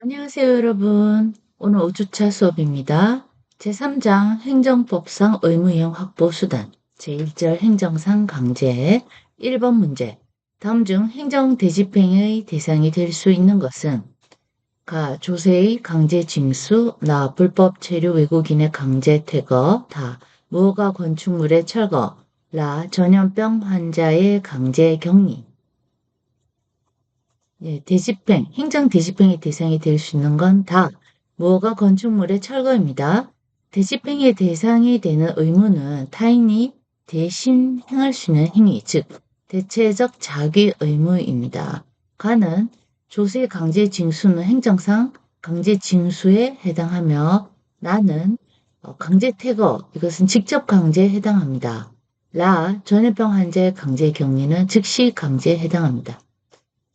안녕하세요, 여러분. 오늘 5주차 수업입니다. 제3장 행정법상 의무이행 확보 수단 제1절 행정상 강제 1번 문제. 다음 중 행정 대집행의 대상이 될 수 있는 것은 가. 조세의 강제 징수 나. 불법 체류 외국인의 강제 퇴거 다. 무허가 건축물의 철거 라. 전염병 환자의 강제 격리. 예, 대집행, 행정 대집행의 대상이 될 수 있는 건 다 무허가 건축물의 철거입니다. 대집행의 대상이 되는 의무는 타인이 대신 행할 수 있는 행위, 즉 대체적 자기 의무입니다. 가는 조세 강제 징수는 행정상 강제 징수에 해당하며 나는 강제 퇴거, 이것은 직접 강제에 해당합니다. 라, 전염병 환자의 강제 격리는 즉시 강제에 해당합니다.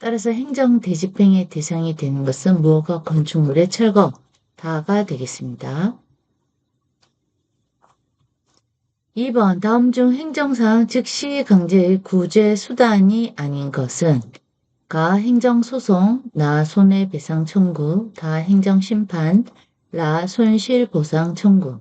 따라서 행정 대집행의 대상이 되는 것은 무허가 건축물의 철거, 다가 되겠습니다. 2번 다음 중 행정상 즉시 강제의 구제 수단이 아닌 것은 가. 행정소송, 나. 손해배상 청구, 다. 행정심판, 라. 손실보상 청구.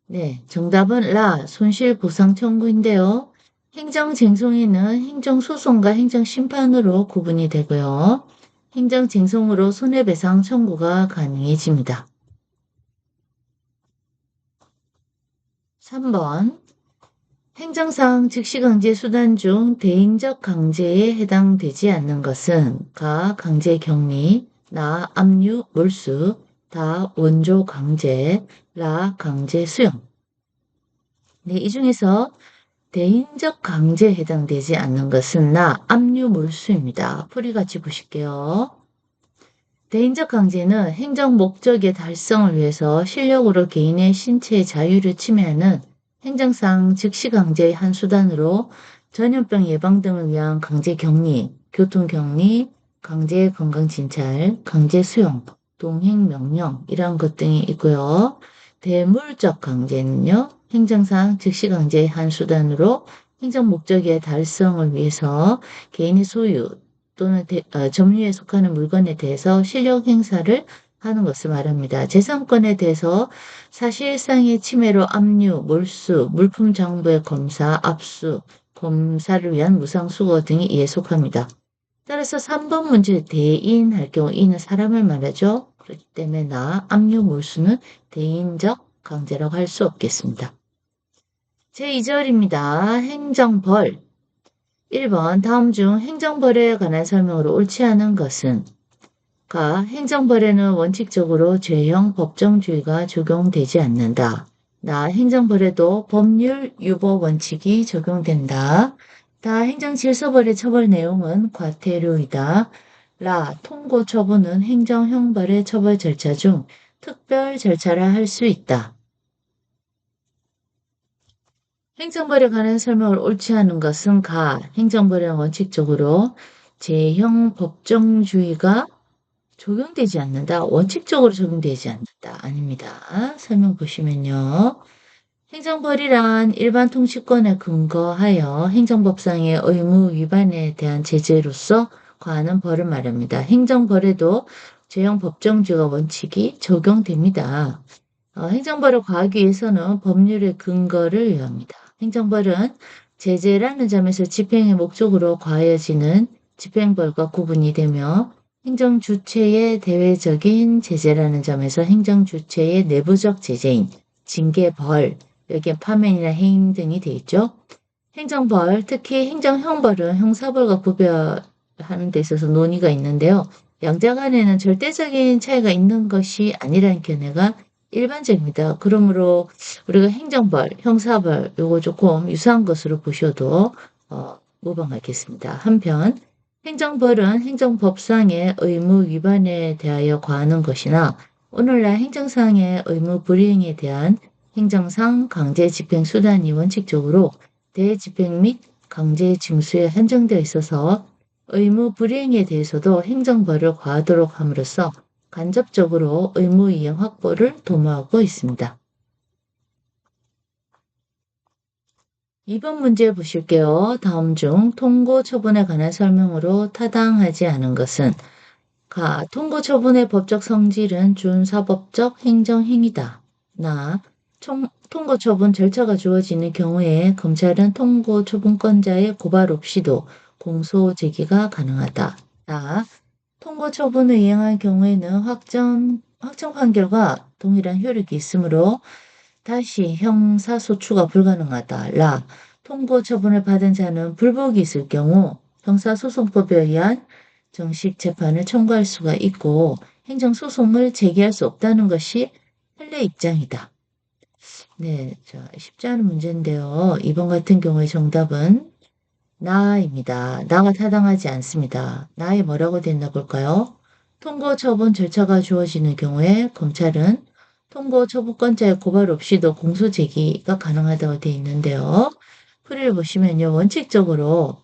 네, 정답은 라. 손실보상 청구인데요. 행정쟁송에는 행정소송과 행정심판으로 구분이 되고요. 행정쟁송으로 손해배상 청구가 가능해집니다. 3번 행정상 즉시강제 수단 중 대인적 강제에 해당되지 않는 것은 가. 강제격리, 나. 압류, 몰수, 다. 원조 강제, 라. 강제 수용. 네, 이 중에서 대인적 강제에 해당되지 않는 것은 나. 압류, 몰수입니다. 풀이 같이 보실게요. 대인적 강제는 행정 목적의 달성을 위해서 실력으로 개인의 신체의 자유를 침해하는 행정상 즉시 강제의 한 수단으로 전염병 예방 등을 위한 강제 격리, 교통 격리, 강제 건강 진찰, 강제 수용, 동행 명령 이런 것 등이 있고요. 대물적 강제는요. 행정상 즉시 강제의 한 수단으로 행정 목적의 달성을 위해서 개인의 소유 또는 점유에 속하는 물건에 대해서 실력 행사를 하는 것을 말합니다. 재산권에 대해서 사실상의 침해로 압류, 몰수, 물품 장부의 검사, 압수, 검사를 위한 무상수거 등이 이에 속합니다. 따라서 3번 문제 대인 할 경우 이는 사람을 말하죠. 그렇기 때문에 나, 압류, 몰수는 대인적 강제라고 할 수 없겠습니다. 제2절입니다. 행정벌. 1번 다음 중 행정벌에 관한 설명으로 옳지 않은 것은 가. 행정벌에는 원칙적으로 죄형 법정주의가 적용되지 않는다. 나. 행정벌에도 법률 유보 원칙이 적용된다. 다. 행정질서벌의 처벌 내용은 과태료이다. 라. 통고 처분은 행정형벌의 처벌 절차 중 특별 절차라 할 수 있다. 행정벌에 관한 설명을 옳지 않은 것은 가. 행정벌에는 원칙적으로 제형 법정주의가 적용되지 않는다. 원칙적으로 적용되지 않는다. 아닙니다. 설명 보시면요. 행정벌이란 일반 통치권에 근거하여 행정법상의 의무 위반에 대한 제재로서 과하는 벌을 말합니다. 행정벌에도 제형 법정주의가 원칙이 적용됩니다. 행정벌을 과하기 위해서는 법률의 근거를 요합니다. 행정벌은 제재라는 점에서 집행의 목적으로 과하여지는 집행벌과 구분이 되며 행정주체의 대외적인 제재라는 점에서 행정주체의 내부적 제재인 징계벌, 여기에 파면이나 해임 등이 되어 있죠. 행정벌, 특히 행정형벌은 형사벌과 구별하는 데 있어서 논의가 있는데요. 양자 간에는 절대적인 차이가 있는 것이 아니라는 견해가 일반적입니다. 그러므로 우리가 행정벌, 형사벌 요거 조금 유사한 것으로 보셔도 무방하겠습니다. 한편 행정벌은 행정법상의 의무 위반에 대하여 과하는 것이나 오늘날 행정상의 의무 불이행에 대한 행정상 강제 집행 수단이 원칙적으로 대집행 및 강제 징수에 한정되어 있어서 의무 불이행에 대해서도 행정벌을 과하도록 함으로써 간접적으로 의무 이행 확보를 도모하고 있습니다. 2번 문제 보실게요. 다음 중 통고 처분에 관한 설명으로 타당하지 않은 것은 가. 통고 처분의 법적 성질은 준사법적 행정행위다. 나. 통고 처분 절차가 주어지는 경우에 검찰은 통고 처분권자의 고발 없이도 공소 제기가 가능하다. 나. 통고 처분을 이행한 경우에는 확정 판결과 동일한 효력이 있으므로 다시 형사소추가 불가능하다. 라. 통고 처분을 받은 자는 불복이 있을 경우 형사소송법에 의한 정식 재판을 청구할 수가 있고 행정소송을 제기할 수 없다는 것이 판례 입장이다. 네, 자, 쉽지 않은 문제인데요. 이번 같은 경우의 정답은 나입니다. 나가 타당하지 않습니다. 나에 뭐라고 됐나 볼까요? 통고 처분 절차가 주어지는 경우에 검찰은 통고 처분권자의 고발 없이도 공소 제기가 가능하다고 되어 있는데요. 풀이를 보시면요. 원칙적으로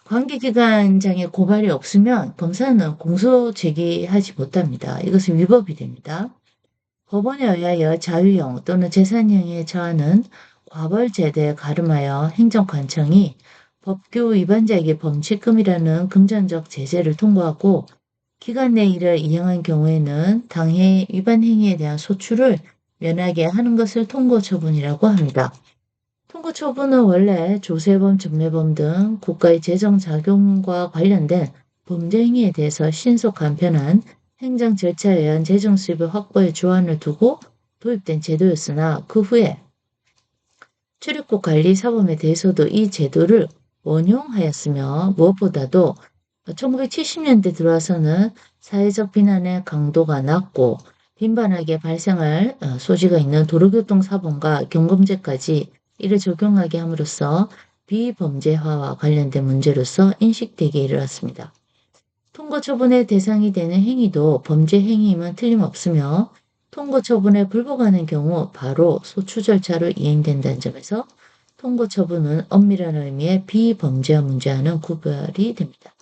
관계기관장의 고발이 없으면 검사는 공소 제기하지 못합니다. 이것은 위법이 됩니다. 법원에 의하여 자유형 또는 재산형에 처하는 과벌제대에 가름하여 행정관청이 법규 위반자에게 범칙금이라는 금전적 제재를 통고하고 기간 내 이를 이행한 경우에는 당해 위반 행위에 대한 소출을 면하게 하는 것을 통고처분이라고 합니다. 통고처분은 원래 조세범, 전매범 등 국가의 재정작용과 관련된 범죄 행위에 대해서 신속 간편한 행정 절차에 의한 재정 수입의 확보에 주안을 두고 도입된 제도였으나 그 후에 출입국 관리 사범에 대해서도 이 제도를 원용하였으며 무엇보다도 1970년대 들어와서는 사회적 비난의 강도가 낮고 빈번하게 발생할 소지가 있는 도로교통사범과 경범죄까지 이를 적용하게 함으로써 비범죄화와 관련된 문제로서 인식되기에 이르렀습니다. 통고처분의 대상이 되는 행위도 범죄 행위임은 틀림없으며 통고처분에 불복하는 경우 바로 소추 절차로 이행된다는 점에서 통고처분은 엄밀한 의미의 비범죄와 문제와는 구별이 됩니다.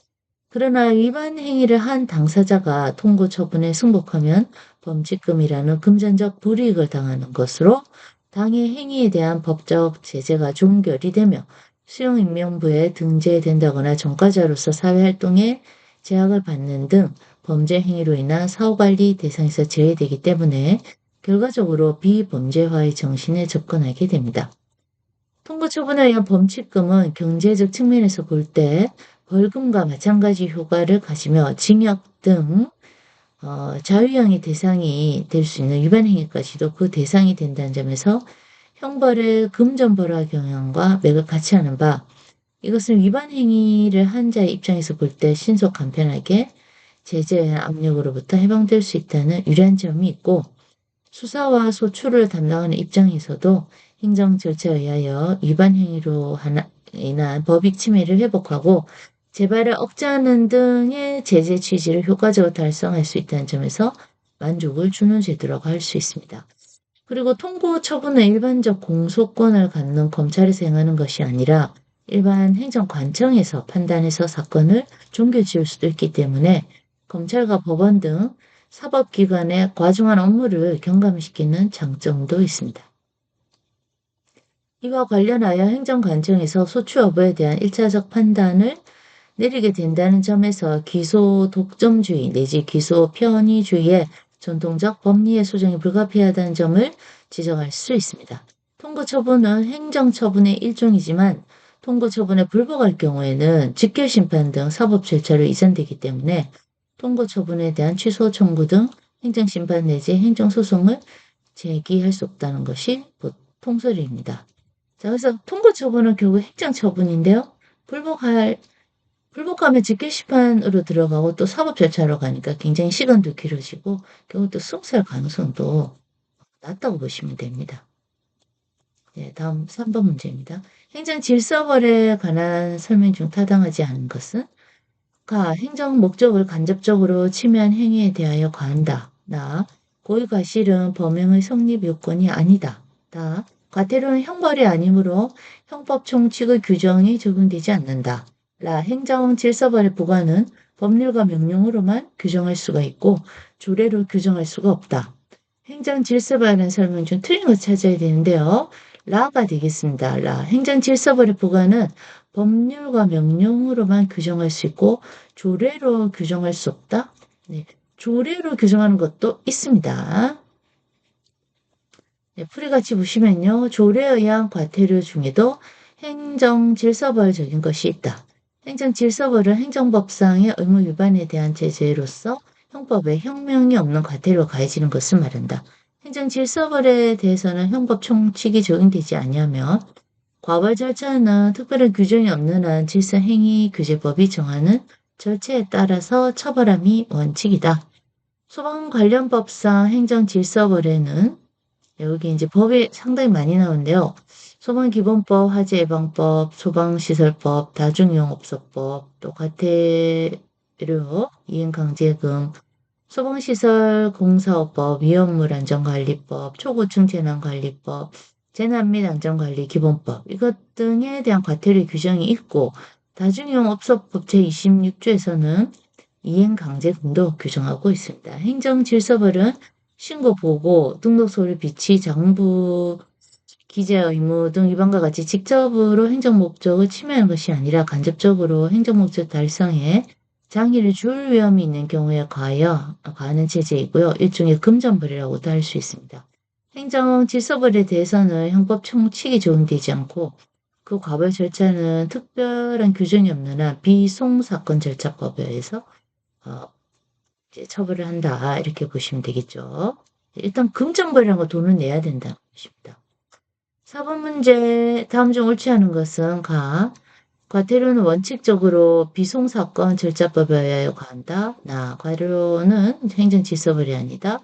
그러나 위반 행위를 한 당사자가 통고처분에 승복하면 범칙금이라는 금전적 불이익을 당하는 것으로 당의 행위에 대한 법적 제재가 종결이 되며 수용임명부에 등재된다거나 전과자로서 사회활동에 제약을 받는 등 범죄 행위로 인한 사후관리 대상에서 제외되기 때문에 결과적으로 비범죄화의 정신에 접근하게 됩니다. 통고처분에 의한 범칙금은 경제적 측면에서 볼 때 벌금과 마찬가지 효과를 가지며 징역 등 자유형의 대상이 될 수 있는 위반 행위까지도 그 대상이 된다는 점에서 형벌의 금전벌화 경향과 맥을 같이 하는 바 이것은 위반 행위를 한 자의 입장에서 볼 때 신속 간편하게 제재의 압력으로부터 해방될 수 있다는 유리한 점이 있고 수사와 소추를 담당하는 입장에서도 행정 절차에 의하여 위반 행위로 인한 법익 침해를 회복하고 재발을 억제하는 등의 제재 취지를 효과적으로 달성할 수 있다는 점에서 만족을 주는 제도라고 할 수 있습니다. 그리고 통고 처분은 일반적 공소권을 갖는 검찰에서 행하는 것이 아니라 일반 행정관청에서 판단해서 사건을 종결지을 수도 있기 때문에 검찰과 법원 등 사법기관의 과중한 업무를 경감시키는 장점도 있습니다. 이와 관련하여 행정관청에서 소추 여부에 대한 1차적 판단을 내리게 된다는 점에서 기소 독점주의 내지 기소 편의주의의 전통적 법리의 수정이 불가피하다는 점을 지적할 수 있습니다. 통고처분은 행정처분의 일종이지만 통고처분에 불복할 경우에는 직결심판 등 사법 절차로 이전되기 때문에 통고처분에 대한 취소 청구 등 행정심판 내지 행정소송을 제기할 수 없다는 것이 통설입니다. 자, 그래서 통고처분은 결국 행정처분인데요. 불복하면 직결심판으로 들어가고 또 사법 절차로 가니까 굉장히 시간도 길어지고 결국 또 승소할 가능성도 낮다고 보시면 됩니다. 네, 다음 3번 문제입니다. 행정질서벌에 관한 설명 중 타당하지 않은 것은 가. 행정 목적을 간접적으로 침해한 행위에 대하여 과한다. 나. 고의과실은 범행의 성립 요건이 아니다. 다. 과태료는 형벌이 아니므로 형법 총칙의 규정이 적용되지 않는다. 라. 행정질서벌의 부과는 법률과 명령으로만 규정할 수가 있고 조례로 규정할 수가 없다. 행정질서벌에 설명 중 틀린 거 찾아야 되는데요. 라가 되겠습니다. 라. 행정질서벌의 부과는 법률과 명령으로만 규정할 수 있고 조례로 규정할 수 없다. 네, 조례로 규정하는 것도 있습니다. 네, 풀이같이 보시면요. 조례에 의한 과태료 중에도 행정질서벌적인 것이 있다. 행정질서벌은 행정법상의 의무 위반에 대한 제재로서 형법에 형명이 없는 과태료가 가해지는 것을 말한다. 행정질서벌에 대해서는 형법 총칙이 적용되지 아니하며 과벌 절차는 특별한 규정이 없는 한 질서행위규제법이 정하는 절차에 따라서 처벌함이 원칙이다. 소방 관련 법상 행정질서벌에는 여기 이제 법이 상당히 많이 나오는데요. 소방기본법, 화재예방법, 소방시설법, 다중이용업소법, 또 과태료, 이행강제금, 소방시설 공사업법, 위험물 안전관리법, 초고층 재난관리법, 재난 및 안전관리 기본법 이것 등에 대한 과태료 규정이 있고 다중이용업소법 제26조에서는 이행강제금도 규정하고 있습니다. 행정질서벌은 신고 보고, 등록 서류 비치, 장부, 기재 의무 등 위반과 같이 직접으로 행정 목적을 침해하는 것이 아니라 간접적으로 행정 목적 달성에 장애를 줄 위험이 있는 경우에 과하는 제재이고요. 일종의 금전벌이라고도 할 수 있습니다. 행정 질서벌에 대해서는 형법 총칙이 적용되지 않고 그 과벌 절차는 특별한 규정이 없는 한 비송사건 절차법에 의해서 어, 이제 처벌을 한다. 이렇게 보시면 되겠죠. 일단 금전벌이라는 거 돈을 내야 된다는 것입니다. 4번 문제 다음 중 옳지 않은 것은 과태료는 원칙적으로 비송사건 절차법에 의하여 과한다. 과태료는 행정질서벌이 아니다.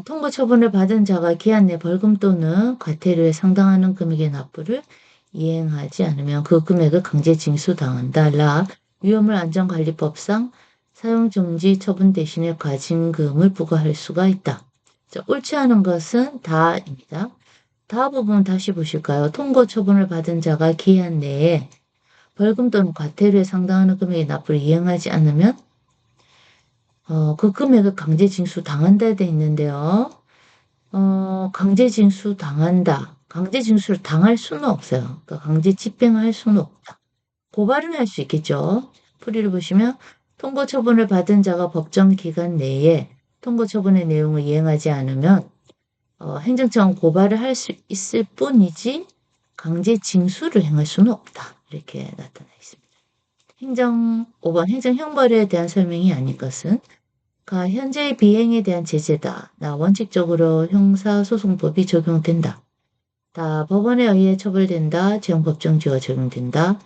통고 처분을 받은 자가 기한 내 벌금 또는 과태료에 상당하는 금액의 납부를 이행하지 않으면 그 금액을 강제 징수당한다. 위험물 안전관리법상 사용정지 처분 대신에 과징금을 부과할 수가 있다. 자, 옳지 않은 것은 다입니다. 다 부분 다시 보실까요? 통고 처분을 받은 자가 기한 내에 벌금 또는 과태료에 상당하는 금액의 납부를 이행하지 않으면 그 금액을 강제 징수 당한다 돼 있는데요. 강제 징수 당한다. 강제 징수를 당할 수는 없어요. 그러니까 강제 집행할 수는 없다. 고발은 할 수 있겠죠. 풀이를 보시면 통고 처분을 받은 자가 법정 기간 내에 통고 처분의 내용을 이행하지 않으면 행정청은 고발을 할 수 있을 뿐이지 강제 징수를 행할 수는 없다. 이렇게 나타나 있습니다. 5번 행정형벌에 대한 설명이 아닌 것은 현재의 비행에 대한 제재다. 원칙적으로 형사소송법이 적용된다. 법원에 의해 처벌된다. 지형법정지가 적용된다.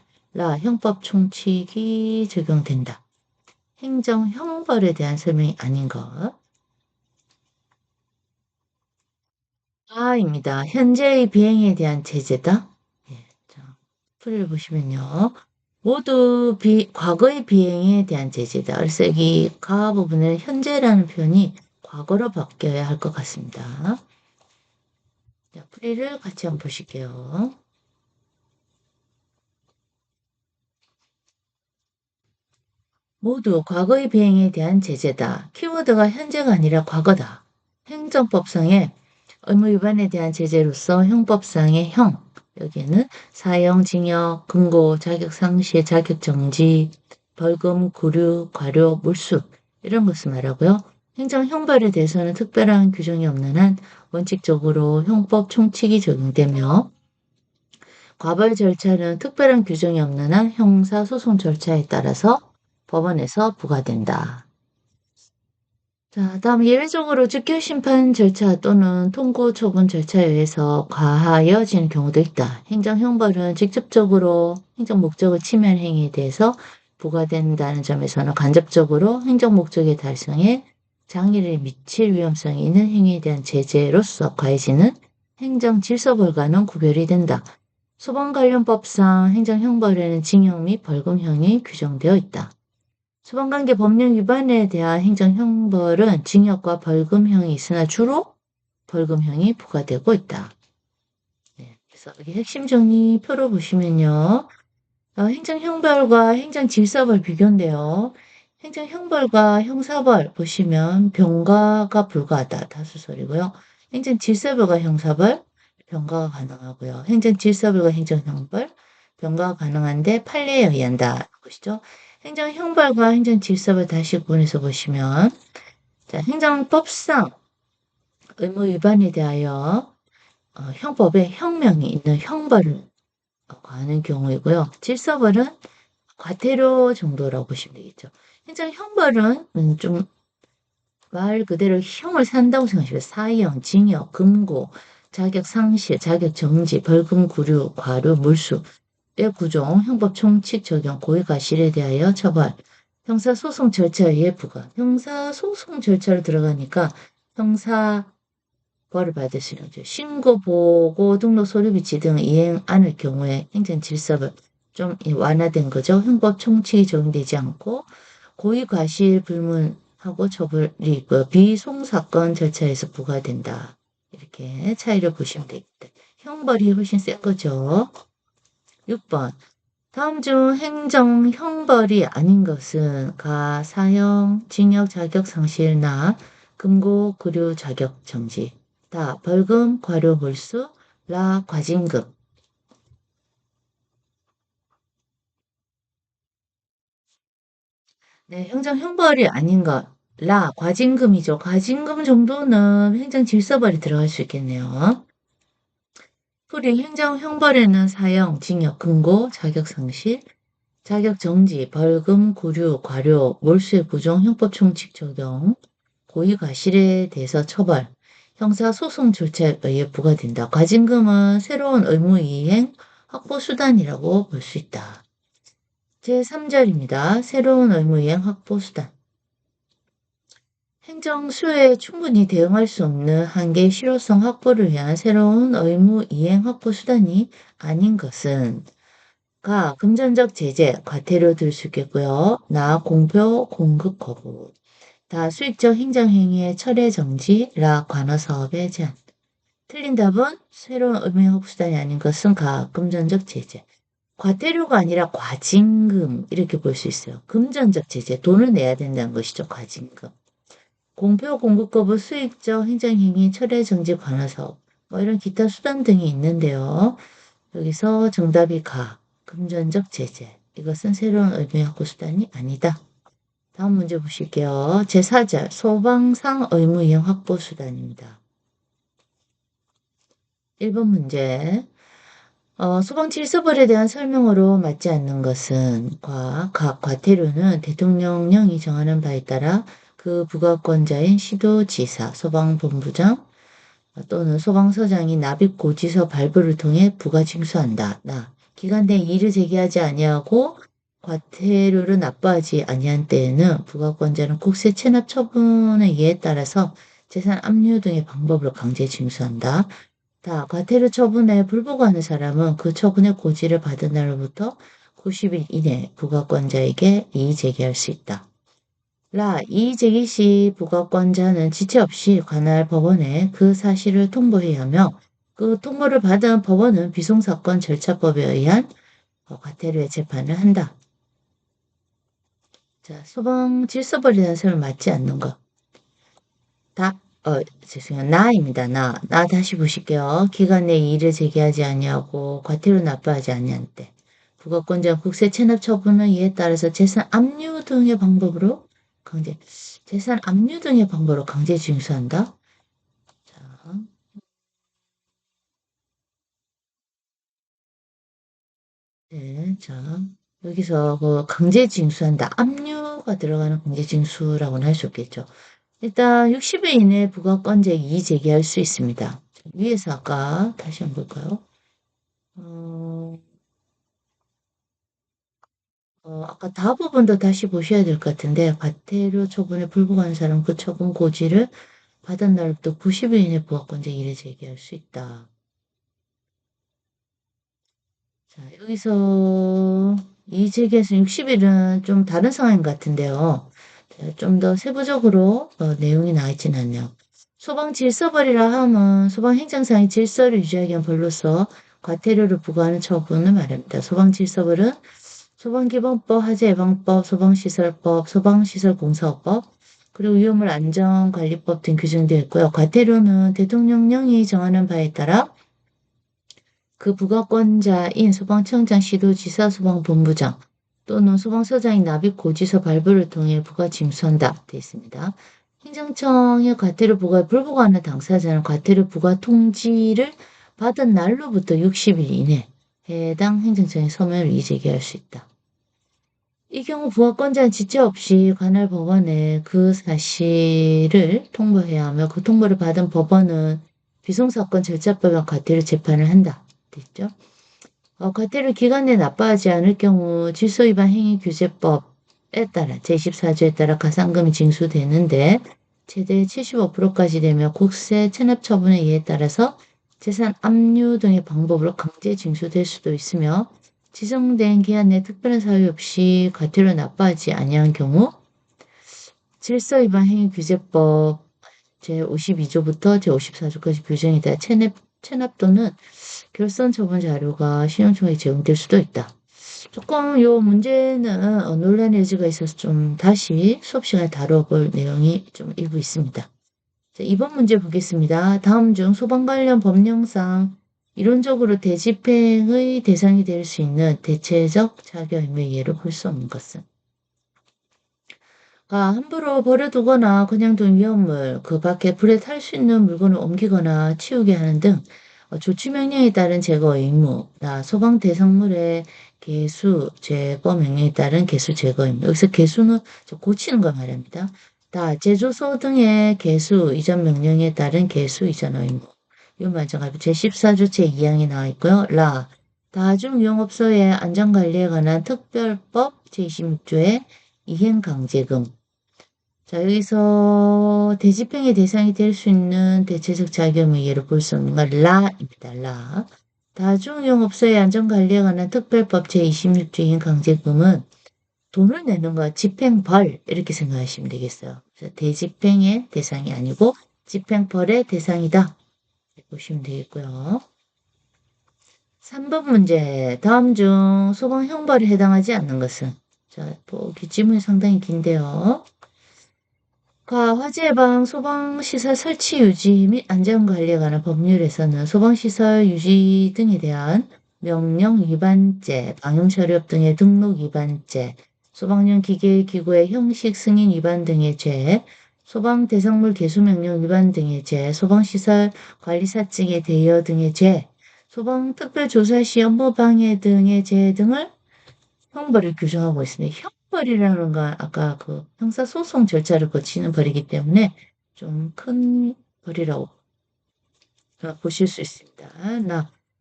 형법 총칙이 적용된다. 행정형벌에 대한 설명이 아닌 것. 입니다. 현재의 비행에 대한 제재다. 예, 자, 풀이를 보시면요. 모두 과거의 비행에 대한 제재다. 그래서 여기 부분은 현재라는 표현이 과거로 바뀌어야 할 것 같습니다. 자, 풀이를 같이 한번 보실게요. 모두 과거의 비행에 대한 제재다. 키워드가 현재가 아니라 과거다. 행정법상의 의무 위반에 대한 제재로서 형법상의 여기에는 사형, 징역, 금고, 자격 상실, 자격 정지, 벌금, 구류, 과료, 물수 이런 것을 말하고요. 행정형벌에 대해서는 특별한 규정이 없는 한 원칙적으로 형법 총칙이 적용되며 과벌 절차는 특별한 규정이 없는 한 형사소송 절차에 따라서 법원에서 부과된다. 자, 다음 예외적으로 즉결심판 절차 또는 통고 처분 절차에 의해서 과하여지는 경우도 있다. 행정형벌은 직접적으로 행정 목적을 침해한 행위에 대해서 부과된다는 점에서는 간접적으로 행정 목적의 달성에 장애를 미칠 위험성이 있는 행위에 대한 제재로서 가해지는 행정질서벌과는 구별이 된다. 소방관련법상 행정형벌에는 징역 및 벌금형이 규정되어 있다. 소방관계 법령 위반에 대한 행정형벌은 징역과 벌금형이 있으나 주로 벌금형이 부과되고 있다. 네, 그래서 여기 핵심 정리표로 보시면요. 행정형벌과 행정질서벌 비교인데요. 행정형벌과 형사벌 보시면 병가가 불가하다. 다수설이고요. 행정질서벌과 형사벌, 병가가 가능하고요. 행정질서벌과 행정형벌, 병가가 가능한데 판례에 의한다. 것이죠. 행정형벌과 행정질서를 다시 구분해서 보시면 자, 행정법상 의무 위반에 대하여 형법에 형명이 있는 형벌을 가하는 경우이고요. 질서벌은 과태료 정도라고 보시면 되겠죠. 행정형벌은 좀 말 그대로 형을 산다고 생각하시면 사형, 징역, 금고, 자격 상실, 자격 정지, 벌금, 구류, 과료, 물수의 구종, 형법 총칙 적용, 고의과실에 대하여 처벌, 형사소송 절차에 의해 부과. 형사소송 절차로 들어가니까 형사벌을 받을 수 있는 거죠. 신고, 보고, 등록, 서류 비치 등 이행 않을 경우에 행정질서벌 좀 완화된 거죠. 형법 총칙이 적용되지 않고 고의과실 불문하고 처벌이 있고요. 비송사건 절차에서 부과된다. 이렇게 차이를 보시면 되겠다. 형벌이 훨씬 센 거죠. 6번. 다음 중 행정 형벌이 아닌 것은 가, 사형, 징역 자격 상실, 나, 금고, 구류 자격 정지. 다, 벌금, 과료, 몰수, 라, 과징금. 네, 행정 형벌이 아닌 것. 라, 과징금이죠. 과징금 정도는 행정 질서벌이 들어갈 수 있겠네요. 풀이 행정 형벌에는 사형, 징역, 금고, 자격 상실, 자격 정지, 벌금, 구류, 과료, 몰수의 부정, 형법 총칙 적용, 고의 과실에 대해서 처벌, 형사소송 절차에 의해 부과된다. 과징금은 새로운 의무 이행 확보 수단이라고 볼 수 있다. 제3절입니다. 새로운 의무 이행 확보 수단. 행정 수요에 충분히 대응할 수 없는 한계의 실효성 확보를 위한 새로운 의무 이행 확보 수단이 아닌 것은 가, 금전적 제재, 과태료 들 수 있겠고요. 나, 공표, 공급 거부. 다, 수익적 행정행위의 철회 정지, 라, 관어사업의 제한. 틀린 답은 새로운 의무 확보 수단이 아닌 것은 가, 금전적 제재. 과태료가 아니라 과징금 이렇게 볼 수 있어요. 금전적 제재, 돈을 내야 된다는 것이죠. 과징금. 공표 공급 거부 수익적 행정행위 철회 정지 관할사업 뭐 이런 기타 수단 등이 있는데요. 여기서 정답이 가. 금전적 제재. 이것은 새로운 의무의 확보 수단이 아니다. 다음 문제 보실게요. 제4절 소방상 의무 이행 확보 수단입니다. 1번 문제. 소방질서벌에 대한 설명으로 맞지 않는 것은 각 과태료는 대통령령이 정하는 바에 따라 그 부가권자인 시도지사, 소방본부장 또는 소방서장이 납입고지서 발부를 통해 부가 징수한다. 기간 내에 이를 제기하지 아니하고 과태료를 납부하지 아니한 때에는 부가권자는 국세 체납 처분의 예에 따라서 재산 압류 등의 방법으로 강제 징수한다. 다, 과태료 처분에 불복하는 사람은 그 처분의 고지를 받은 날로부터 90일 이내 부가권자에게 이의 제기할 수 있다. 라, 이의 제기 시 부가권자는 지체 없이 관할 법원에 그 사실을 통보해야 하며 그 통보를 받은 법원은 비송사건 절차법에 의한 과태료의 재판을 한다. 자, 소방 질서벌에 대한 설명 맞지 않는 것. 죄송해요. 나입니다. 나 다시 보실게요. 기간 내에 이의를 제기하지 아니하고 과태료 납부하지 아니한 때. 부가권자 국세 체납 처분은 이에 따라서 재산 압류 등의 방법으로 재산 압류 등의 방법으로 강제 징수한다. 자, 네, 자, 여기서 그 강제 징수한다. 압류가 들어가는 강제 징수라고는 할 수 없겠죠. 일단 60일 이내에 부가권자에 이의 제기할 수 있습니다. 위에서 아까 다시 한번 볼까요? 어, 아까 다 부분도 다시 보셔야 될 것 같은데 과태료 처분에 불복하는 사람 그 처분 고지를 받은 날부터 90일 이내 부가권자 이를 제기할 수 있다. 자, 여기서 이 제기에서 60일은 좀 다른 상황인 것 같은데요. 좀 더 세부적으로 내용이 나와 있진 않네요. 소방 질서벌이라 하면 소방 행정상의 질서를 유지하기 위한 벌로서 과태료를 부과하는 처분을 말합니다. 소방 질서벌은 소방기본법, 화재예방법, 소방시설법, 소방시설공사법, 그리고 위험물 안전관리법 등 규정되어 있고요. 과태료는 대통령령이 정하는 바에 따라 그 부가권자인 소방청장, 시도지사, 소방본부장, 또는 소방서장이 납입 고지서 발부를 통해 부가 징수한다. 되어 있습니다. 행정청의 과태료 부과에 불복하는 당사자는 과태료 부과 통지를 받은 날로부터 60일 이내 해당 행정청에 서면을 이제기할 수 있다. 이 경우 부하권자는 지체 없이 관할 법원에 그 사실을 통보해야 하며 그 통보를 받은 법원은 비송사건 절차법에 과태료 재판을 한다. 됐죠? 과태료 기간 내에 납부하지 않을 경우 질서위반 행위규제법에 따라 제14조에 따라 가산금이 징수되는데 최대 75%까지 되며 국세 체납처분에 의해 따라서 재산 압류 등의 방법으로 강제 징수될 수도 있으며 지정된 기한 내 특별한 사유 없이 과태료 납부하지 아니한 경우 질서위반 행위규제법 제52조부터 제54조까지 규정에 따라 체납 또는 결선 처분 자료가 신용청에 제공될 수도 있다. 조금 요 문제는 논란의 여지가 있어서 좀 다시 수업 시간에 다뤄볼 내용이 좀 일부 있습니다. 자, 2번 문제 보겠습니다. 다음 중 소방 관련 법령상 이론적으로 대집행의 대상이 될 수 있는 대체적 자격임의 예로 볼 수 없는 것은 함부로 버려두거나 그냥 둔 위험물, 그 밖에 불에 탈 수 있는 물건을 옮기거나 치우게 하는 등 조치 명령에 따른 제거 의무, 소방 대상물의 개수 제거 명령에 따른 개수 제거 의무. 여기서 개수는 고치는 걸 말합니다. 제조소 등의 개수 이전 명령에 따른 개수 이전 의무. 이 마찬가지로 제14조 제2항이 나와 있고요. 다중용업소의 안전관리에 관한 특별법 제26조의 이행강제금. 자, 여기서 대집행의 대상이 될 수 있는 대체적 자격의 예로 볼 수 없는 건 라입니다. 다중용업소의 안전관리에 관한 특별법 제26조 이행강제금은 돈을 내는 거 집행벌 이렇게 생각하시면 되겠어요. 그래서 대집행의 대상이 아니고 집행벌의 대상이다. 보시면 되겠고요. 3번 문제. 다음 중 소방 형벌에 해당하지 않는 것은? 자, 보기 지문이 상당히 긴데요. 화재 예방 소방시설 설치 유지 및 안전관리에 관한 법률에서는 소방시설 유지 등에 대한 명령 위반죄, 방용처력 등의 등록 위반죄, 소방용 기계 기구의 형식 승인 위반 등의 죄, 소방대상물 개수명령 위반 등의 죄, 소방시설 관리사증의 대여 등의 죄, 소방특별조사 시 업무방해 등의 죄 등을 형벌을 규정하고 있습니다. 형벌이라는 건 아까 그 형사소송 절차를 거치는 벌이기 때문에 좀 큰 벌이라고 보실 수 있습니다.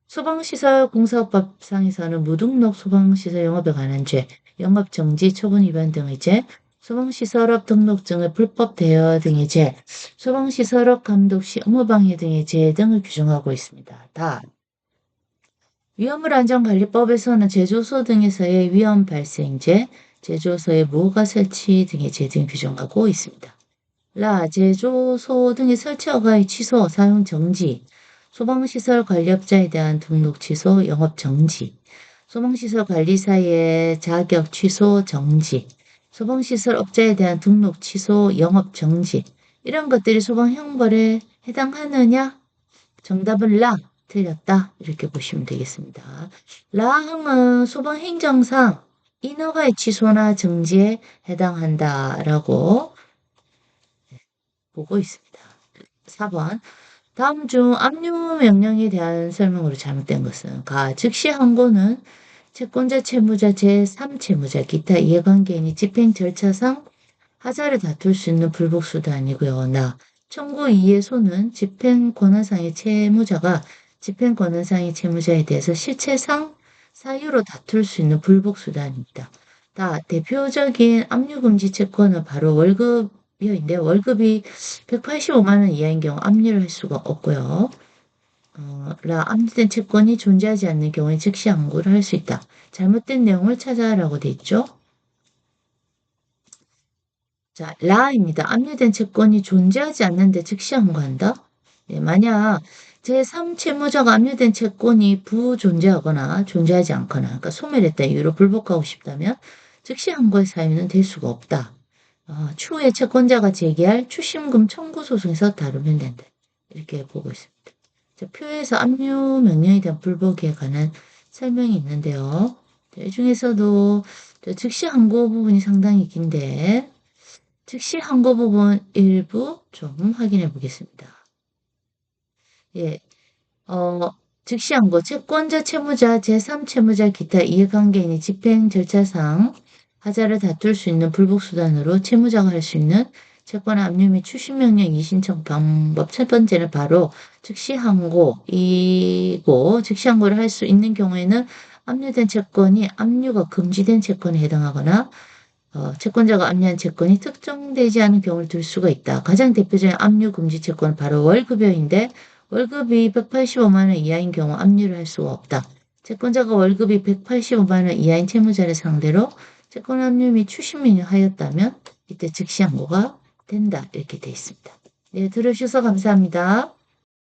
소방시설 공사법상에서는 무등록 소방시설 영업에 관한 죄, 영업정지 처분 위반 등의 죄, 소방시설업 등록증의 불법 대여 등의 죄, 소방시설업 감독 시 업무방해 등의 죄 등을 규정하고 있습니다. 위험물 안전관리법에서는 제조소 등에서의 위험 발생죄, 제조소의 무허가 설치 등의 죄 등 규정하고 있습니다. 제조소 등의 설치 허가의 취소, 사용 정지, 소방시설 관리업자에 대한 등록 취소, 영업 정지, 소방시설 관리사의 자격 취소, 정지, 소방시설 업자에 대한 등록 취소, 영업 정지 이런 것들이 소방 형벌에 해당하느냐? 정답은 틀렸다. 이렇게 보시면 되겠습니다. 항은 소방행정상 인허가의 취소나 정지에 해당한다라고 보고 있습니다. 4번. 다음 중 압류 명령에 대한 설명으로 잘못된 것은 즉시 항고는 채권자, 채무자, 제3채무자, 기타 이해관계인이 집행 절차상 하자를 다툴 수 있는 불복수단이고요. 청구 이해소는 집행 권한상의 채무자가 집행 권한상의 채무자에 대해서 실체상 사유로 다툴 수 있는 불복수단입니다. 대표적인 압류금지 채권은 바로 월급이인데 월급이 185만 원 이하인 경우 압류를 할 수가 없고요. 압류된 채권이 존재하지 않는 경우에 즉시 항고를 할 수 있다. 잘못된 내용을 찾아라고 돼 있죠. 자, 입니다. 압류된 채권이 존재하지 않는데 즉시 항고한다? 만약 제3채무자가 압류된 채권이 부존재하거나 존재하지 않거나 그러니까 소멸했다 이유로 불복하고 싶다면 즉시 항고의 사유는 될 수가 없다. 추후에 채권자가 제기할 추심금 청구 소송에서 다루면 된다. 이렇게 보고 있습니다. 자, 표에서 압류 명령에 대한 불복에 관한 설명이 있는데요. 이 중에서도 즉시 항고 부분이 상당히 긴데 즉시 항고 부분 일부 좀 확인해 보겠습니다. 예, 어, 즉시 항고 채권자, 채무자, 제3채무자, 기타 이해관계인이 집행 절차상 하자를 다툴 수 있는 불복수단으로 채무자가 할 수 있는 채권 압류 및 추심명령 이의신청 방법 첫 번째는 바로 즉시 항고이고 즉시 항고를 할 수 있는 경우에는 압류된 채권이 압류가 금지된 채권에 해당하거나 채권자가 압류한 채권이 특정되지 않은 경우를 들 수가 있다. 가장 대표적인 압류 금지 채권은 바로 월급여인데 월급이 185만 원 이하인 경우 압류를 할 수가 없다. 채권자가 월급이 185만 원 이하인 채무자를 상대로 채권 압류 및 추심명령 하였다면 이때 즉시 항고가 된다. 이렇게 되어 있습니다. 네, 들어주셔서 감사합니다.